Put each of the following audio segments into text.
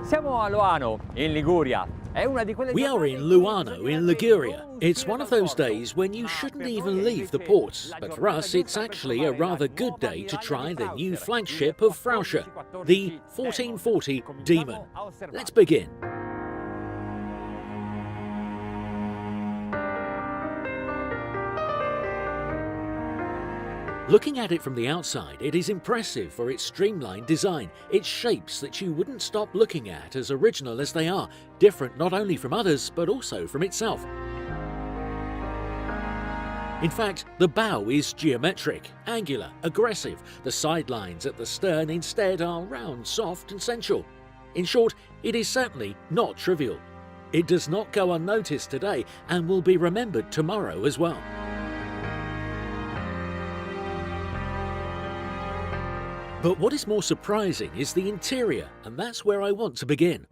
Siamo a Loano, in Liguria. We are in Luano, in Liguria. It's one of those days when you shouldn't even leave the ports, but for us it's actually a rather good day to try the new flagship of Frauscher, the 1440 Demon. Let's begin. Looking at it from the outside, it is impressive for its streamlined design, its shapes that you wouldn't stop looking at, as original as they are, different not only from others but also from itself. In fact, the bow is geometric, angular, aggressive. The sidelines at the stern instead are round, soft and sensual. In short, it is certainly not trivial. It does not go unnoticed today and will be remembered tomorrow as well. But what is more surprising is the interior, and that's where I want to begin.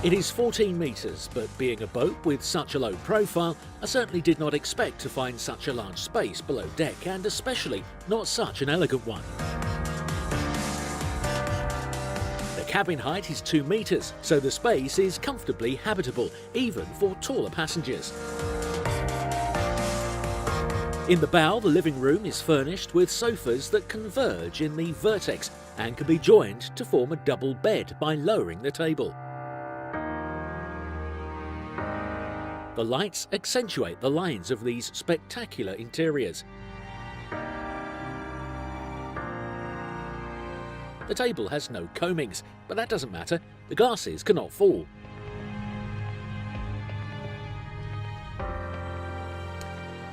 It is 14 metres, but being a boat with such a low profile, I certainly did not expect to find such a large space below deck, and especially not such an elegant one. The cabin height is 2 metres, so the space is comfortably habitable, even for taller passengers. In the bow, the living room is furnished with sofas that converge in the vertex and can be joined to form a double bed by lowering the table. The lights accentuate the lines of these spectacular interiors. The table has no combings, but that doesn't matter. The glasses cannot fall.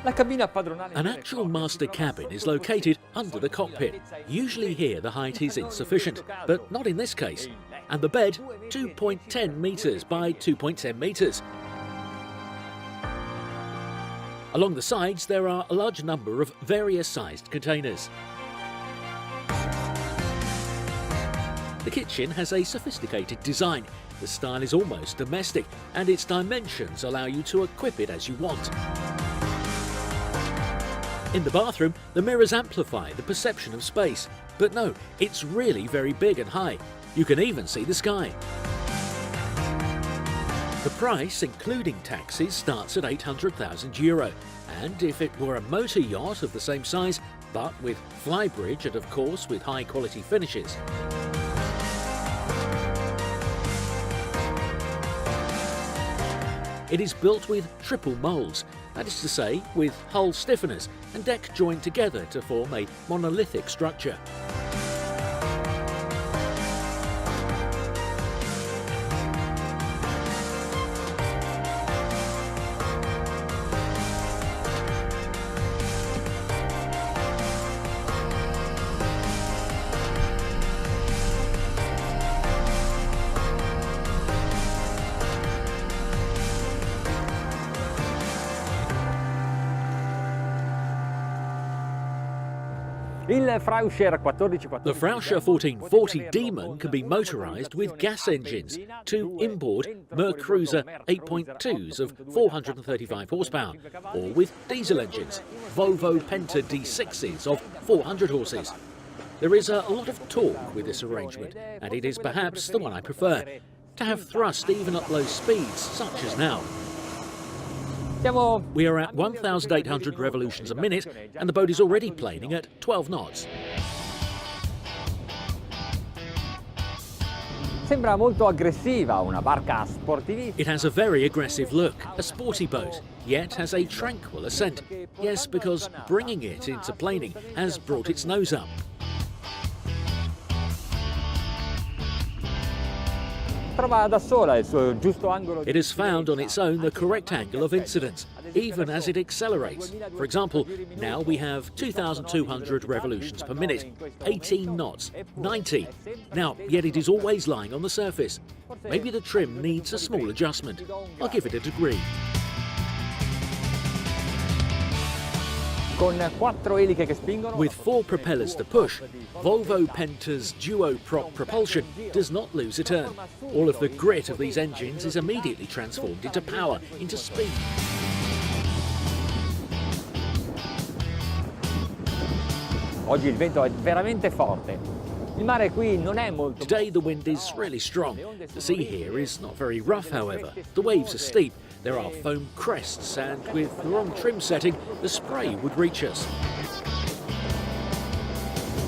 An actual master cabin is located under the cockpit. Usually here the height is insufficient, but not in this case. And the bed, 2.10 metres by 2.10 metres. Along the sides there are a large number of various sized containers. The kitchen has a sophisticated design. The style is almost domestic, and its dimensions allow you to equip it as you want. In the bathroom, the mirrors amplify the perception of space. But no, it's really very big and high. You can even see the sky. The price, including taxes, starts at €800,000. And if it were a motor yacht of the same size, but with flybridge and of course with high quality finishes. It is built with triple moulds, that is to say, with hull stiffeners and deck joined together to form a monolithic structure. The Frauscher 1440 Demon can be motorised with gas engines, two inboard Mercruiser 8.2s of 435 horsepower, or with diesel engines, Volvo Penta D6s of 400 horses. There is a lot of torque with this arrangement, and it is perhaps the one I prefer, to have thrust even at low speeds such as now. We are at 1,800 revolutions a minute, and the boat is already planing at 12 knots. It has a very aggressive look, a sporty boat, yet has a tranquil ascent. Yes, because bringing it into planing has brought its nose up. It has found on its own the correct angle of incidence, even as it accelerates. For example, now we have 2,200 revolutions per minute, 18 knots, 90. Now, yet it is always lying on the surface. Maybe the trim needs a small adjustment. I'll give it a degree. With 4 propellers to push, Volvo Penta's duo-prop propulsion does not lose a turn. All of the grit of these engines is immediately transformed into power, into speed. Oggi il vento è veramente forte. Il mare qui non è molto. Today the wind is really strong. The sea here is not very rough, however. The waves are steep, there are foam crests, and with the wrong trim setting, the spray would reach us.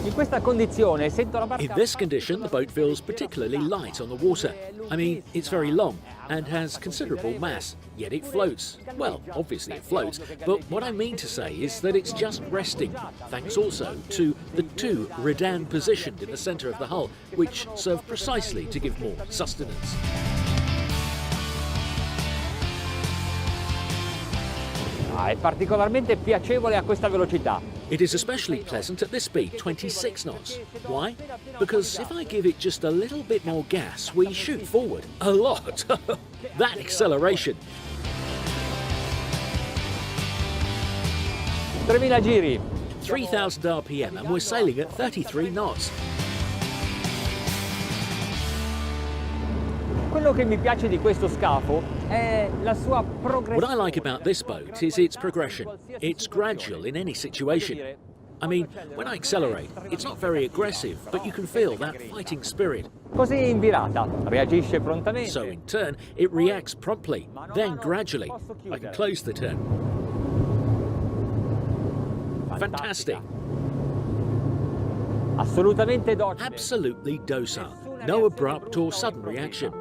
In questa condizione sento la barca. In this condition, the boat feels particularly light on the water. I mean, it's very long and has considerable mass, yet it floats. Well, obviously it floats, but what I mean to say is that it's just resting, thanks also to the two redan positioned in the centre of the hull, which serve precisely to give more sustenance. È particolarmente piacevole a questa velocità. It is especially pleasant at this speed, 26 knots. Why? Because if I give it just a little bit more gas, we shoot forward a lot. That acceleration. 3000 giri. 3,000 RPM and we're sailing at 33 knots. Quello che mi piace di questo scafo è la sua progressione. What I like about this boat is its progression. It's gradual in any situation. I mean, when I accelerate, it's not very aggressive, but you can feel that fighting spirit. Così in virata, reagisce prontamente. So in turn, it reacts promptly, then gradually. I can close the turn. Fantastic. Assolutamente docile. Absolutely docile. No abrupt or sudden reaction.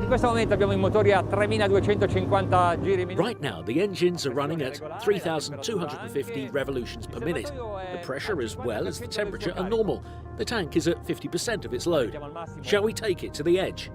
In questo momento abbiamo i motori a 3250 giri minuto. Right now, the engines are running at 3,250 revolutions per minute. The pressure as well as the temperature are normal. The tank is at 50% of its load. Shall we take it to the edge?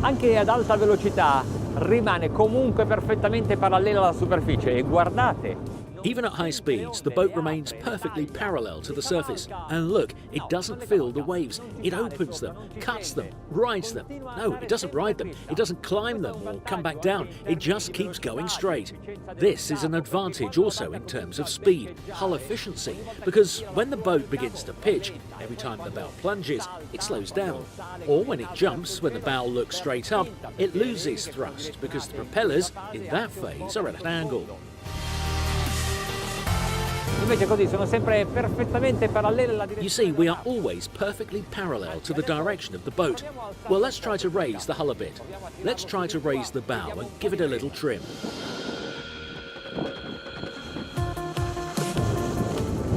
Anche ad alta velocità rimane comunque perfettamente parallela alla superficie e guardate. Even at high speeds, the boat remains perfectly parallel to the surface. And look, it doesn't feel the waves. It opens them, cuts them, rides them. No, it doesn't ride them. It doesn't climb them or come back down. It just keeps going straight. This is an advantage also in terms of speed, hull efficiency, because when the boat begins to pitch, every time the bow plunges, it slows down. Or when it jumps, when the bow looks straight up, it loses thrust because the propellers in that phase are at an angle. Invece così sono sempre perfettamente parallele alla You see, we are always perfectly parallel to the direction of the boat. Well, let's try to raise the hull a bit. Let's try to raise the bow and give it a little trim.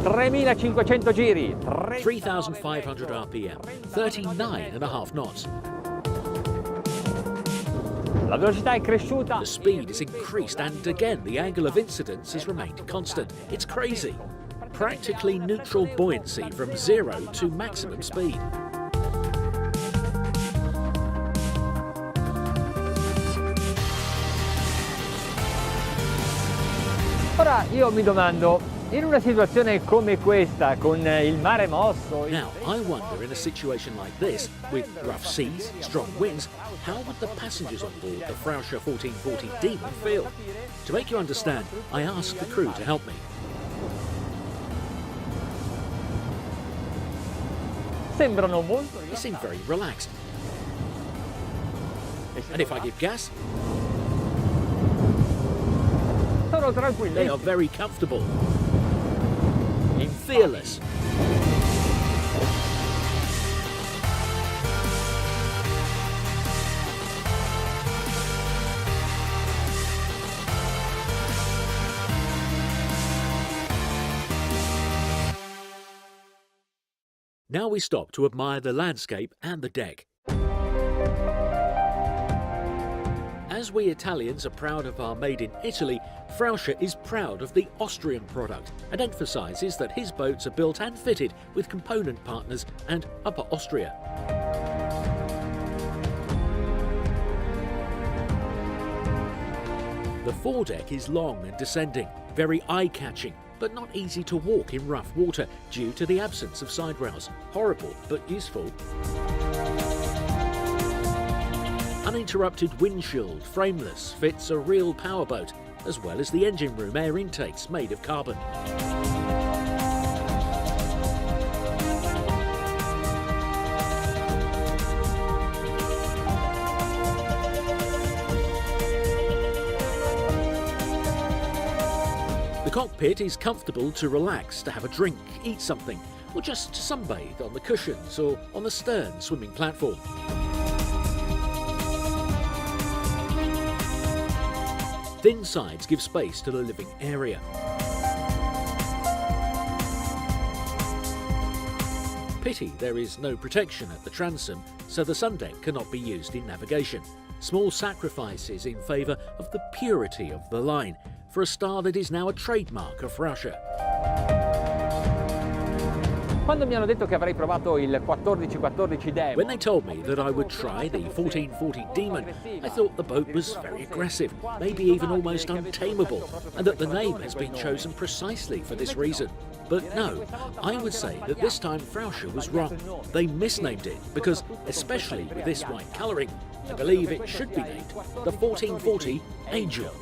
3500 giri. 3,500 RPM, 39.5 knots. La velocità è cresciuta. The speed is increased and again the angle of incidence has remained constant. It's crazy. Practically neutral buoyancy from 0 to maximum speed. Ora io mi domando, in una situazione come questa, con il mare mosso... Now, I wonder in a situation like this, with rough seas, strong winds, how would the passengers on board the Frauscher 1414Demon feel? To make you understand, I asked the crew to help me. Sembrano molto... They seem very relaxed. And if I give gas, Sono tranquilli. they are very comfortable. Fearless. Now we stop to admire the landscape and the deck. As we Italians are proud of our made in Italy, Frauscher is proud of the Austrian product and emphasises that his boats are built and fitted with component partners and Upper Austria. The foredeck is long and descending, very eye-catching, but not easy to walk in rough water due to the absence of side rails. Horrible, but useful. Uninterrupted windshield, frameless, fits a real powerboat, as well as the engine room air intakes made of carbon. The cockpit is comfortable to relax, to have a drink, eat something, or just sunbathe on the cushions or on the stern swimming platform. Thin sides give space to the living area. Pity there is no protection at the transom, so the sun deck cannot be used in navigation. Small sacrifices in favour of the purity of the line, for a star that is now a trademark of Russia. Quando mi hanno detto che avrei provato il 1414 Demon, When they told me that I would try the 1440 Demon, I thought the boat was very aggressive, maybe even almost untamable, and that the name has been chosen precisely for this reason. But no, I would say that this time Frauscher was wrong. They misnamed it because, especially with this white colouring, I believe it should be named the 1440 Angel.